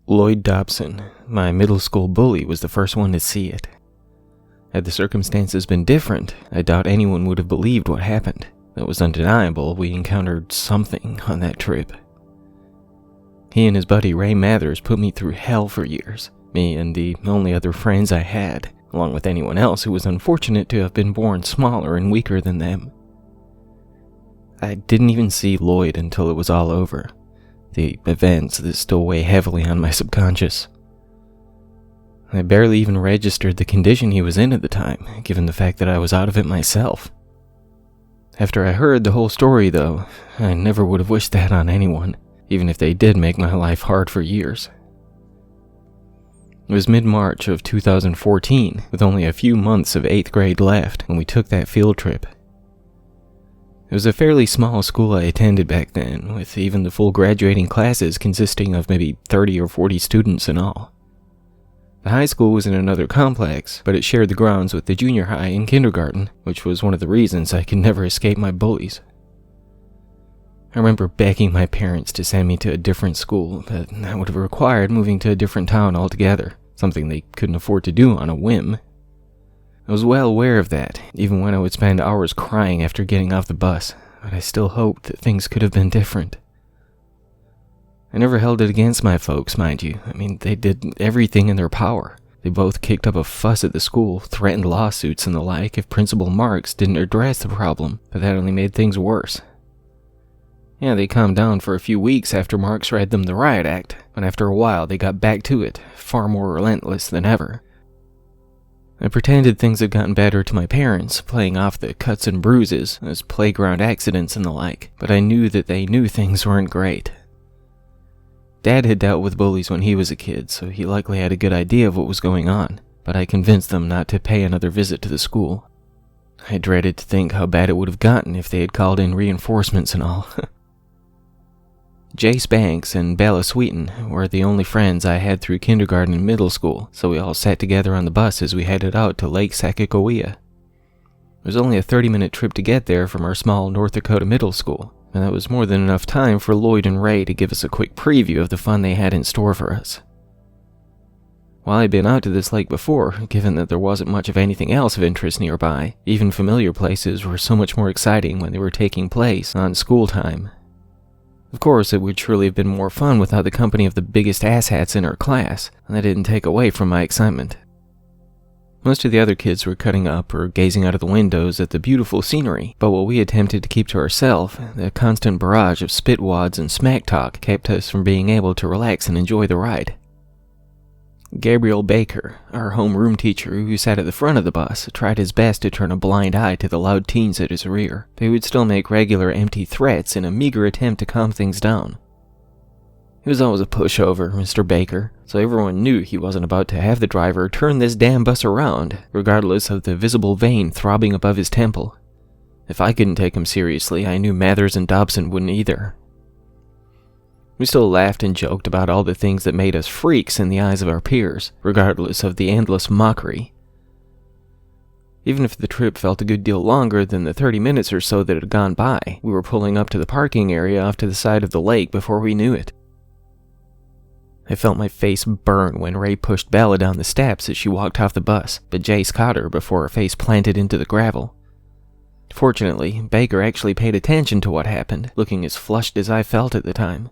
Lloyd Dobson, my middle school bully, was the first one to see it. Had the circumstances been different, I doubt anyone would have believed what happened. It was undeniable we encountered something on that trip. He and his buddy Ray Mathers put me through hell for years, me and the only other friends I had, along with anyone else who was unfortunate to have been born smaller and weaker than them. I didn't even see Lloyd until it was all over, the events that still weigh heavily on my subconscious. I barely even registered the condition he was in at the time, given the fact that I was out of it myself. After I heard the whole story, though, I never would have wished that on anyone, even if they did make my life hard for years. It was mid-March of 2014, with only a few months of 8th grade left, when we took that field trip. It was a fairly small school I attended back then, with even the full graduating classes consisting of maybe 30 or 40 students in all. The high school was in another complex, but it shared the grounds with the junior high and kindergarten, which was one of the reasons I could never escape my bullies. I remember begging my parents to send me to a different school, but that would have required moving to a different town altogether, something they couldn't afford to do on a whim. I was well aware of that, even when I would spend hours crying after getting off the bus, but I still hoped that things could have been different. I never held it against my folks, mind you. I mean, they did everything in their power. They both kicked up a fuss at the school, threatened lawsuits and the like if Principal Marks didn't address the problem, but that only made things worse. Yeah, they calmed down for a few weeks after Marks read them the riot act, but after a while they got back to it, far more relentless than ever. I pretended things had gotten better to my parents, playing off the cuts and bruises as playground accidents and the like, but I knew that they knew things weren't great. Dad had dealt with bullies when he was a kid, so he likely had a good idea of what was going on, but I convinced them not to pay another visit to the school. I dreaded to think how bad it would have gotten if they had called in reinforcements and all. Jace Banks and Bella Sweeten were the only friends I had through kindergarten and middle school, so we all sat together on the bus as we headed out to Lake Sacagawea. It was only a 30-minute trip to get there from our small North Dakota middle school, and that was more than enough time for Lloyd and Ray to give us a quick preview of the fun they had in store for us. While I'd been out to this lake before, given that there wasn't much of anything else of interest nearby, even familiar places were so much more exciting when they were taking place on school time. Of course, it would surely have been more fun without the company of the biggest asshats in our class, and that didn't take away from my excitement. Most of the other kids were cutting up or gazing out of the windows at the beautiful scenery, but while we attempted to keep to ourselves, the constant barrage of spitwads and smack talk kept us from being able to relax and enjoy the ride. Gabriel Baker, our homeroom teacher who sat at the front of the bus, tried his best to turn a blind eye to the loud teens at his rear, but he would still make regular empty threats in a meager attempt to calm things down. He was always a pushover, Mr. Baker, so everyone knew he wasn't about to have the driver turn this damn bus around, regardless of the visible vein throbbing above his temple. If I couldn't take him seriously, I knew Mathers and Dobson wouldn't either. We still laughed and joked about all the things that made us freaks in the eyes of our peers, regardless of the endless mockery. Even if the trip felt a good deal longer than the 30 minutes or so that had gone by, we were pulling up to the parking area off to the side of the lake before we knew it. I felt my face burn when Ray pushed Bella down the steps as she walked off the bus, but Jace caught her before her face planted into the gravel. Fortunately, Baker actually paid attention to what happened, looking as flushed as I felt at the time.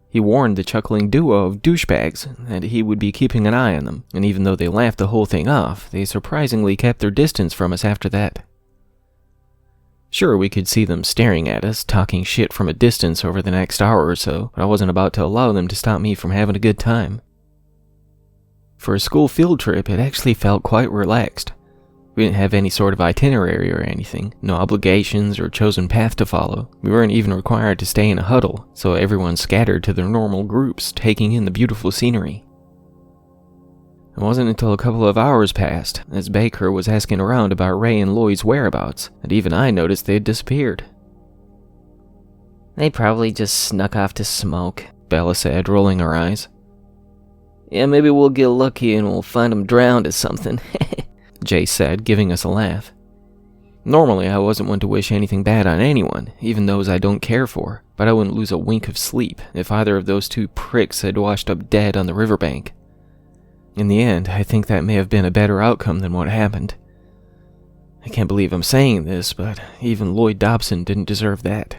He warned the chuckling duo of douchebags that he would be keeping an eye on them, and even though they laughed the whole thing off, they surprisingly kept their distance from us after that. Sure, we could see them staring at us, talking shit from a distance over the next hour or so, but I wasn't about to allow them to stop me from having a good time. For a school field trip, it actually felt quite relaxed. We didn't have any sort of itinerary or anything, no obligations or chosen path to follow. We weren't even required to stay in a huddle, so everyone scattered to their normal groups, taking in the beautiful scenery. It wasn't until a couple of hours passed, as Baker was asking around about Ray and Lloyd's whereabouts, that even I noticed they had disappeared. They probably just snuck off to smoke, Bella said, rolling her eyes. Yeah, maybe we'll get lucky and we'll find them drowned or something, Jay said, giving us a laugh. Normally, I wasn't one to wish anything bad on anyone, even those I don't care for, but I wouldn't lose a wink of sleep if either of those two pricks had washed up dead on the riverbank. In the end, I think that may have been a better outcome than what happened. I can't believe I'm saying this, but even Lloyd Dobson didn't deserve that.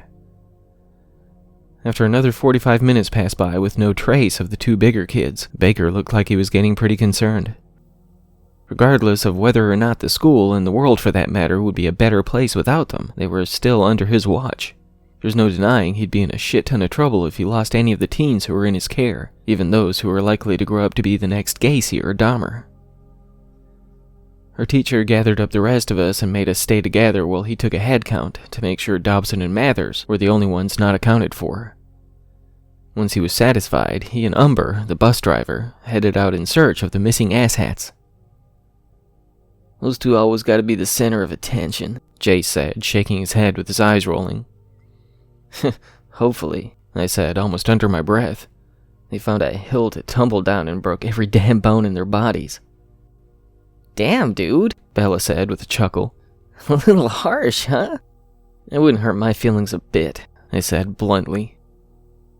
After another 45 minutes passed by with no trace of the two bigger kids, Baker looked like he was getting pretty concerned. Regardless of whether or not the school, and the world for that matter, would be a better place without them, they were still under his watch. There's no denying he'd be in a shit ton of trouble if he lost any of the teens who were in his care, even those who were likely to grow up to be the next Gacy or Dahmer. Her teacher gathered up the rest of us and made us stay together while he took a head count to make sure Dobson and Mathers were the only ones not accounted for. Once he was satisfied, he and Umber, the bus driver, headed out in search of the missing asshats. Those two always gotta be the center of attention, Jay said, shaking his head with his eyes rolling. Hopefully, I said, almost under my breath. They found a hill to tumble down and broke every damn bone in their bodies. Damn, dude, Bella said with a chuckle. A little harsh, huh? It wouldn't hurt my feelings a bit, I said bluntly.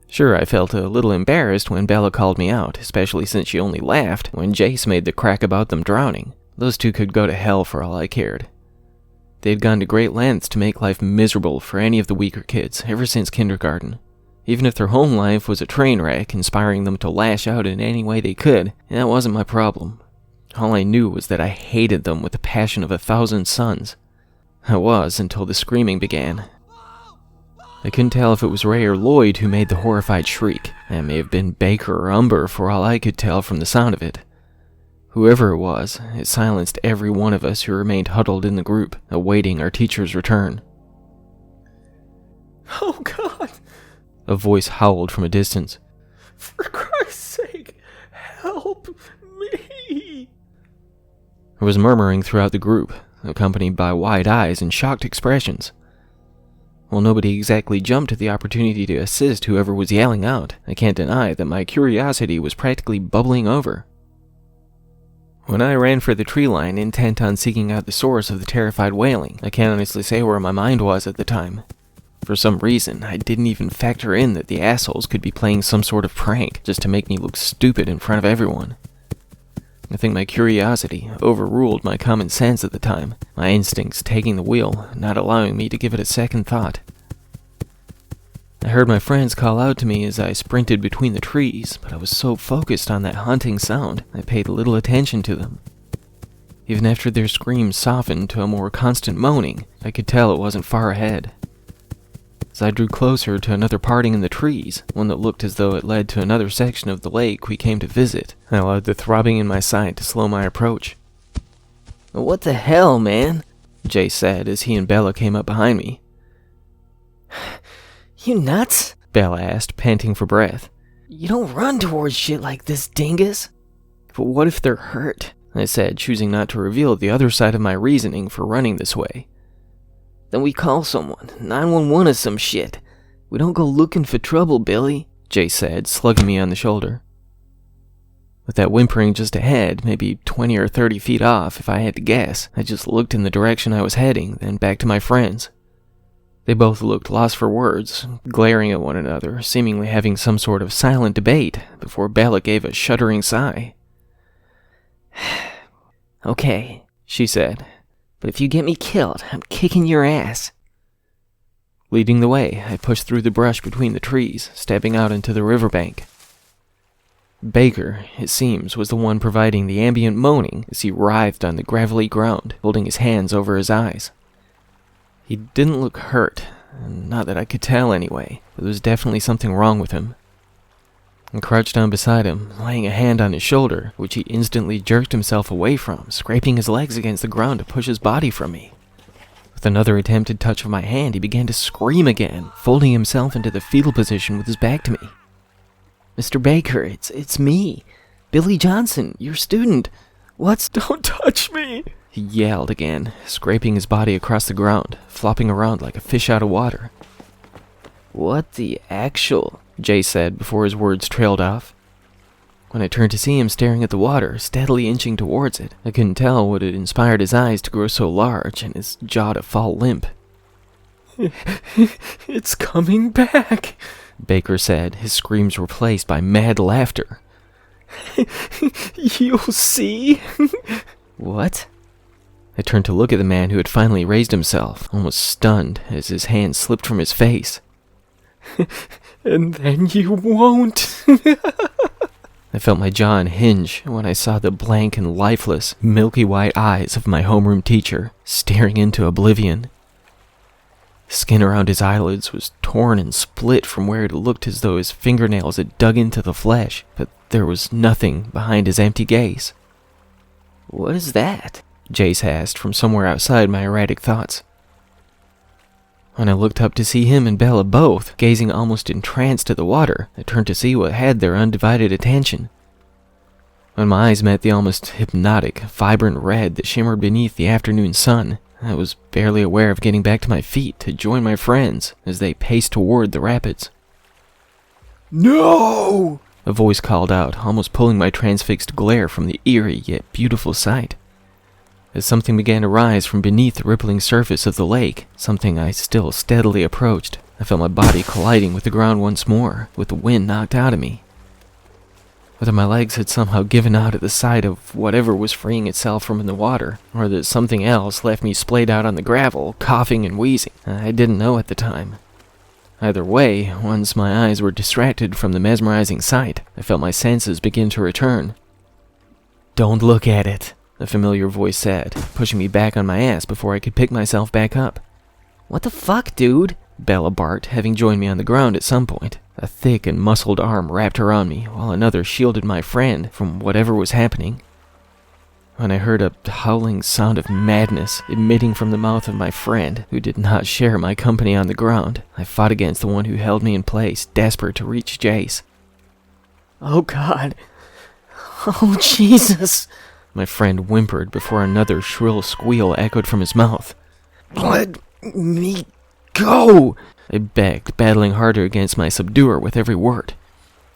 Sure, I felt a little embarrassed when Bella called me out, especially since she only laughed when Jace made the crack about them drowning. Those two could go to hell for all I cared. They had gone to great lengths to make life miserable for any of the weaker kids ever since kindergarten. Even if their home life was a train wreck, inspiring them to lash out in any way they could, that wasn't my problem. All I knew was that I hated them with the passion of 1,000 suns. I was until the screaming began. I couldn't tell if it was Ray or Lloyd who made the horrified shriek. That may have been Baker or Umber for all I could tell from the sound of it. Whoever it was, it silenced every one of us who remained huddled in the group, awaiting our teacher's return. "Oh God!" A voice howled from a distance. "For Christ's sake, help me!" There was murmuring throughout the group, accompanied by wide eyes and shocked expressions. While nobody exactly jumped at the opportunity to assist whoever was yelling out, I can't deny that my curiosity was practically bubbling over. When I ran for the tree line, intent on seeking out the source of the terrified wailing, I can't honestly say where my mind was at the time. For some reason, I didn't even factor in that the assholes could be playing some sort of prank just to make me look stupid in front of everyone. I think my curiosity overruled my common sense at the time, my instincts taking the wheel, not allowing me to give it a second thought. I heard my friends call out to me as I sprinted between the trees, but I was so focused on that haunting sound, I paid little attention to them. Even after their screams softened to a more constant moaning, I could tell it wasn't far ahead. As I drew closer to another parting in the trees, one that looked as though it led to another section of the lake we came to visit, I allowed the throbbing in my side to slow my approach. "What the hell, man?" Jay said as he and Bella came up behind me. "You nuts?" Bella asked, panting for breath. "You don't run towards shit like this, dingus." "But what if they're hurt?" I said, choosing not to reveal the other side of my reasoning for running this way. "Then we call someone, 911 or some shit. We don't go looking for trouble, Billy," Jay said, slugging me on the shoulder. With that whimpering just ahead, maybe 20 or 30 feet off if I had to guess, I just looked in the direction I was heading, then back to my friends. They both looked lost for words, glaring at one another, seemingly having some sort of silent debate, before Bella gave a shuddering sigh. "Okay," she said, "but if you get me killed, I'm kicking your ass." Leading the way, I pushed through the brush between the trees, stepping out into the riverbank. Baker, it seems, was the one providing the ambient moaning as he writhed on the gravelly ground, holding his hands over his eyes. He didn't look hurt, not that I could tell anyway, but there was definitely something wrong with him. I crouched down beside him, laying a hand on his shoulder, which he instantly jerked himself away from, scraping his legs against the ground to push his body from me. With another attempted touch of my hand, he began to scream again, folding himself into the fetal position with his back to me. "Mr. Baker, it's me, Billy Johnson, your student. Don't touch me!" He yelled again, scraping his body across the ground, flopping around like a fish out of water. "What the actual?" Jay said before his words trailed off. When I turned to see him staring at the water, steadily inching towards it, I couldn't tell what had inspired his eyes to grow so large and his jaw to fall limp. It's coming back, Baker said, his screams replaced by mad laughter. You'll see. What? I turned to look at the man who had finally raised himself, almost stunned as his hand slipped from his face. And then you won't. I felt my jaw unhinge when I saw the blank and lifeless, milky white eyes of my homeroom teacher staring into oblivion. The skin around his eyelids was torn and split from where it looked as though his fingernails had dug into the flesh, but there was nothing behind his empty gaze. What is that? Jace asked from somewhere outside my erratic thoughts. When I looked up to see him and Bella both gazing almost entranced at the water, I turned to see what had their undivided attention. When my eyes met the almost hypnotic, vibrant red that shimmered beneath the afternoon sun, I was barely aware of getting back to my feet to join my friends as they paced toward the rapids. No! A voice called out, almost pulling my transfixed glare from the eerie yet beautiful sight. As something began to rise from beneath the rippling surface of the lake, something I still steadily approached, I felt my body colliding with the ground once more, with the wind knocked out of me. Whether my legs had somehow given out at the sight of whatever was freeing itself from the water, or that something else left me splayed out on the gravel, coughing and wheezing, I didn't know at the time. Either way, once my eyes were distracted from the mesmerizing sight, I felt my senses begin to return. "Don't look at it," a familiar voice said, pushing me back on my ass before I could pick myself back up. What the fuck, dude? Bella barked, having joined me on the ground at some point. A thick and muscled arm wrapped around me, while another shielded my friend from whatever was happening. When I heard a howling sound of madness emitting from the mouth of my friend, who did not share my company on the ground, I fought against the one who held me in place, desperate to reach Jace. Oh God. Oh Jesus. My friend whimpered before another shrill squeal echoed from his mouth. Let me go! I begged, battling harder against my subduer with every word.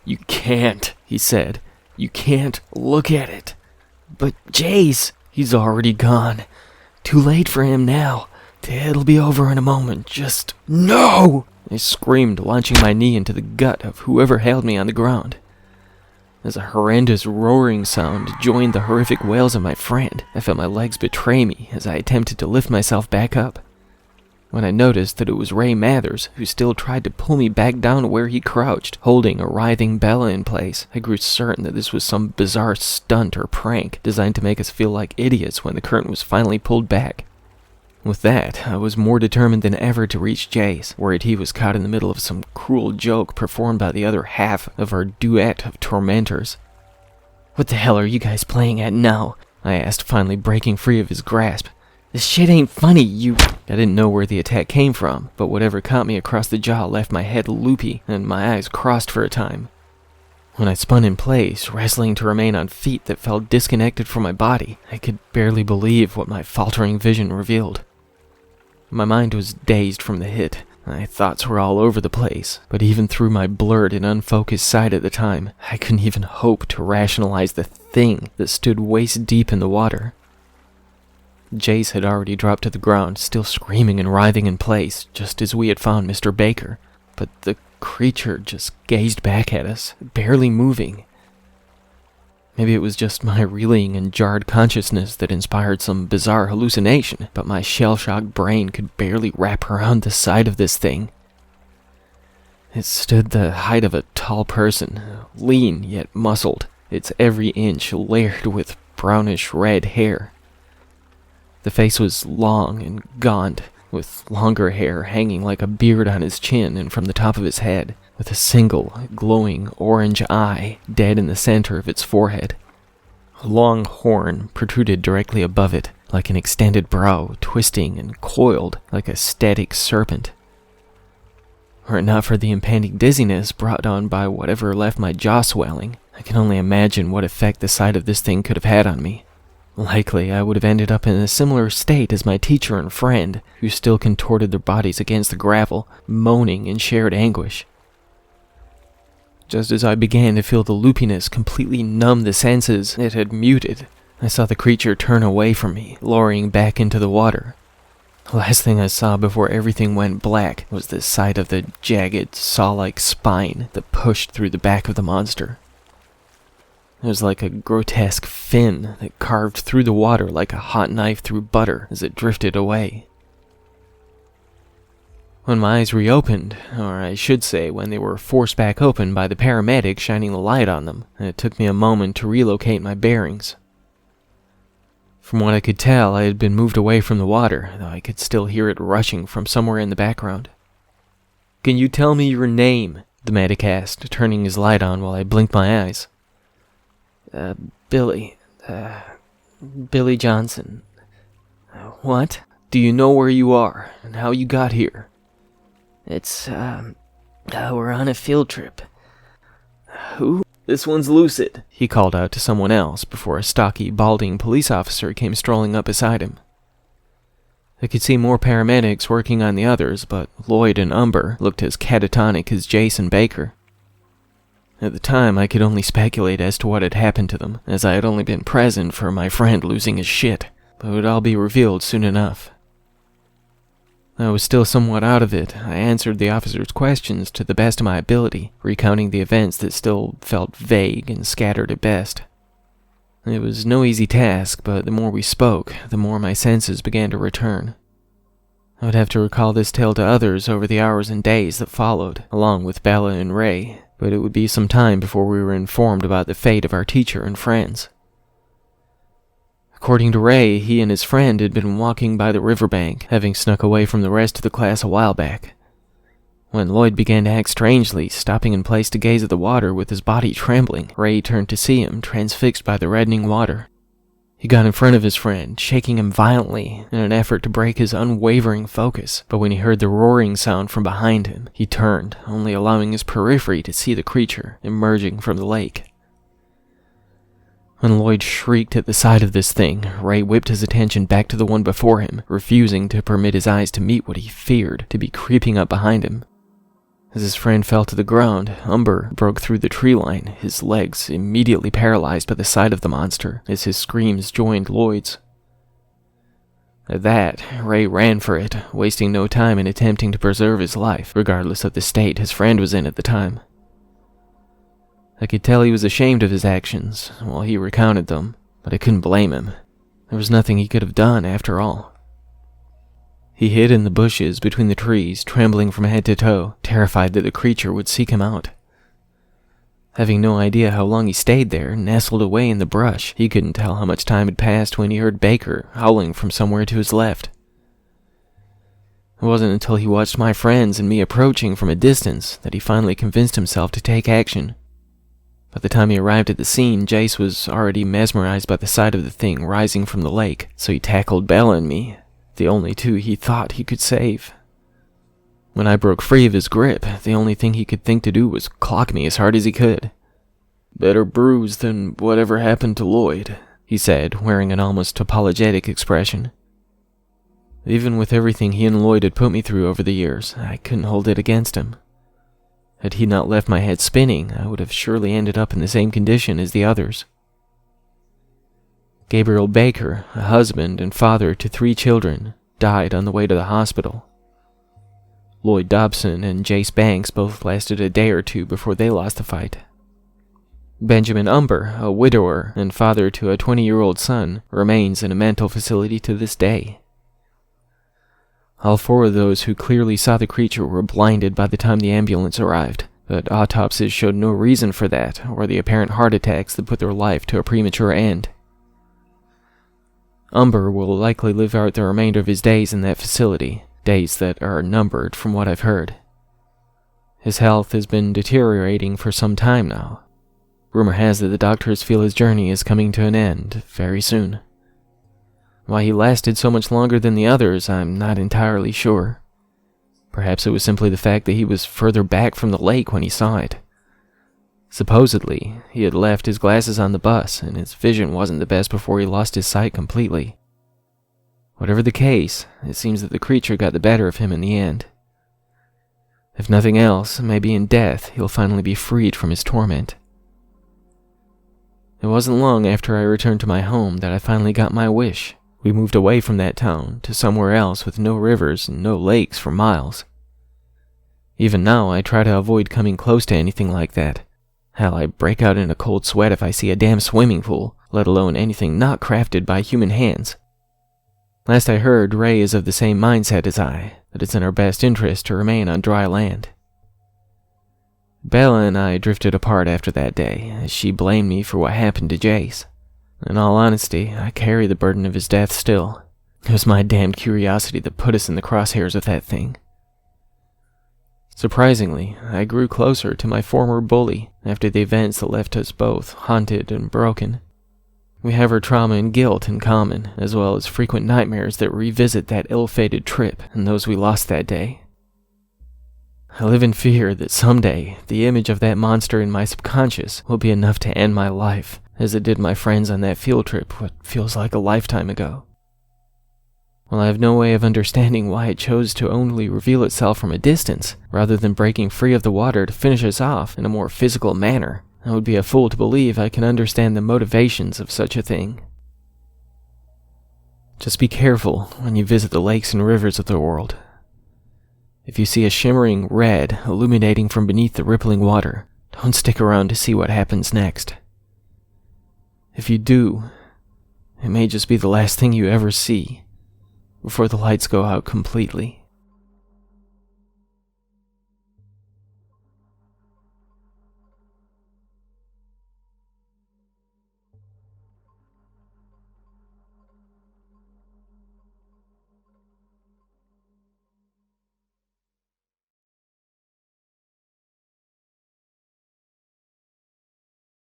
You can't, he said. You can't look at it. But Jace, he's already gone. Too late for him now. It'll be over in a moment. Just no! I screamed, launching my knee into the gut of whoever held me on the ground. As a horrendous roaring sound joined the horrific wails of my friend, I felt my legs betray me as I attempted to lift myself back up. When I noticed that it was Ray Mathers, who still tried to pull me back down to where he crouched, holding a writhing Bella in place, I grew certain that this was some bizarre stunt or prank designed to make us feel like idiots when the curtain was finally pulled back. With that, I was more determined than ever to reach Jace, worried he was caught in the middle of some cruel joke performed by the other half of our duet of tormentors. What the hell are you guys playing at now? I asked, finally breaking free of his grasp. This shit ain't funny, you... I didn't know where the attack came from, but whatever caught me across the jaw left my head loopy and my eyes crossed for a time. When I spun in place, wrestling to remain on feet that felt disconnected from my body, I could barely believe what my faltering vision revealed. My mind was dazed from the hit. My thoughts were all over the place, but even through my blurred and unfocused sight at the time, I couldn't even hope to rationalize the thing that stood waist deep in the water. Jace had already dropped to the ground, still screaming and writhing in place, just as we had found Mr. Baker. But the creature just gazed back at us, barely moving. Maybe it was just my reeling and jarred consciousness that inspired some bizarre hallucination, but my shell-shocked brain could barely wrap around the sight of this thing. It stood the height of a tall person, lean yet muscled, its every inch layered with brownish red hair. The face was long and gaunt, with longer hair hanging like a beard on his chin and from the top of his head, with a single, glowing orange eye dead in the center of its forehead. A long horn protruded directly above it, like an extended brow, twisting and coiled like a static serpent. Were it not for the impending dizziness brought on by whatever left my jaw swelling, I can only imagine what effect the sight of this thing could have had on me. Likely, I would have ended up in a similar state as my teacher and friend, who still contorted their bodies against the gravel, moaning in shared anguish. Just as I began to feel the loopiness completely numb the senses it had muted, I saw the creature turn away from me, lowering back into the water. The last thing I saw before everything went black was the sight of the jagged, saw-like spine that pushed through the back of the monster. It was like a grotesque fin that carved through the water like a hot knife through butter as it drifted away. When my eyes reopened, or I should say when they were forced back open by the paramedic shining the light on them, it took me a moment to relocate my bearings. From what I could tell, I had been moved away from the water, though I could still hear it rushing from somewhere in the background. "Can you tell me your name?" the medic asked, turning his light on while I blinked my eyes. Billy Johnson. What? "Do you know where you are, and how you got here?" It's, we're on a field trip." "Who? This one's lucid," he called out to someone else before a stocky, balding police officer came strolling up beside him. I could see more paramedics working on the others, but Lloyd and Umber looked as catatonic as Jason Baker. At the time, I could only speculate as to what had happened to them, as I had only been present for my friend losing his shit, but it would all be revealed soon enough. I was still somewhat out of it. I answered the officer's questions to the best of my ability, recounting the events that still felt vague and scattered at best. It was no easy task, but the more we spoke, the more my senses began to return. I would have to recall this tale to others over the hours and days that followed, along with Bella and Ray, but it would be some time before we were informed about the fate of our teacher and friends. According to Ray, he and his friend had been walking by the riverbank, having snuck away from the rest of the class a while back. When Lloyd began to act strangely, stopping in place to gaze at the water with his body trembling, Ray turned to see him, transfixed by the reddening water. He got in front of his friend, shaking him violently in an effort to break his unwavering focus, but when he heard the roaring sound from behind him, he turned, only allowing his periphery to see the creature emerging from the lake. When Lloyd shrieked at the sight of this thing, Ray whipped his attention back to the one before him, refusing to permit his eyes to meet what he feared to be creeping up behind him. As his friend fell to the ground, Umber broke through the tree line, his legs immediately paralyzed by the sight of the monster, as his screams joined Lloyd's. At that, Ray ran for it, wasting no time in attempting to preserve his life, regardless of the state his friend was in at the time. I could tell he was ashamed of his actions while he recounted them, but I couldn't blame him. There was nothing he could have done, after all. He hid in the bushes between the trees, trembling from head to toe, terrified that the creature would seek him out. Having no idea how long he stayed there, nestled away in the brush, he couldn't tell how much time had passed when he heard Baker howling from somewhere to his left. It wasn't until he watched my friends and me approaching from a distance that he finally convinced himself to take action. By the time he arrived at the scene, Jace was already mesmerized by the sight of the thing rising from the lake, so he tackled Bella and me, the only two he thought he could save. When I broke free of his grip, the only thing he could think to do was clock me as hard as he could. "Better bruised than whatever happened to Lloyd," he said, wearing an almost apologetic expression. Even with everything he and Lloyd had put me through over the years, I couldn't hold it against him. Had he not left my head spinning, I would have surely ended up in the same condition as the others. Gabriel Baker, a husband and father to 3 children, died on the way to the hospital. Lloyd Dobson and Jace Banks both lasted a day or two before they lost the fight. Benjamin Umber, a widower and father to a 20-year-old son, remains in a mental facility to this day. All 4 of those who clearly saw the creature were blinded by the time the ambulance arrived, but autopsies showed no reason for that, or the apparent heart attacks that put their life to a premature end. Umber will likely live out the remainder of his days in that facility, days that are numbered from what I've heard. His health has been deteriorating for some time now. Rumor has it the doctors feel his journey is coming to an end very soon. Why he lasted so much longer than the others, I'm not entirely sure. Perhaps it was simply the fact that he was further back from the lake when he saw it. Supposedly, he had left his glasses on the bus, and his vision wasn't the best before he lost his sight completely. Whatever the case, it seems that the creature got the better of him in the end. If nothing else, maybe in death he'll finally be freed from his torment. It wasn't long after I returned to my home that I finally got my wish. We moved away from that town to somewhere else with no rivers and no lakes for miles. Even now, I try to avoid coming close to anything like that. Hell, I break out in a cold sweat if I see a damn swimming pool, let alone anything not crafted by human hands. Last I heard, Ray is of the same mindset as I, that it's in our best interest to remain on dry land. Bella and I drifted apart after that day, as she blamed me for what happened to Jace. In all honesty, I carry the burden of his death still. It was my damned curiosity that put us in the crosshairs of that thing. Surprisingly, I grew closer to my former bully after the events that left us both haunted and broken. We have our trauma and guilt in common, as well as frequent nightmares that revisit that ill-fated trip and those we lost that day. I live in fear that someday the image of that monster in my subconscious will be enough to end my life, as it did my friends on that field trip what feels like a lifetime ago. While I have no way of understanding why it chose to only reveal itself from a distance, rather than breaking free of the water to finish us off in a more physical manner, I would be a fool to believe I can understand the motivations of such a thing. Just be careful when you visit the lakes and rivers of the world. If you see a shimmering red illuminating from beneath the rippling water, don't stick around to see what happens next. If you do, it may just be the last thing you ever see before the lights go out completely.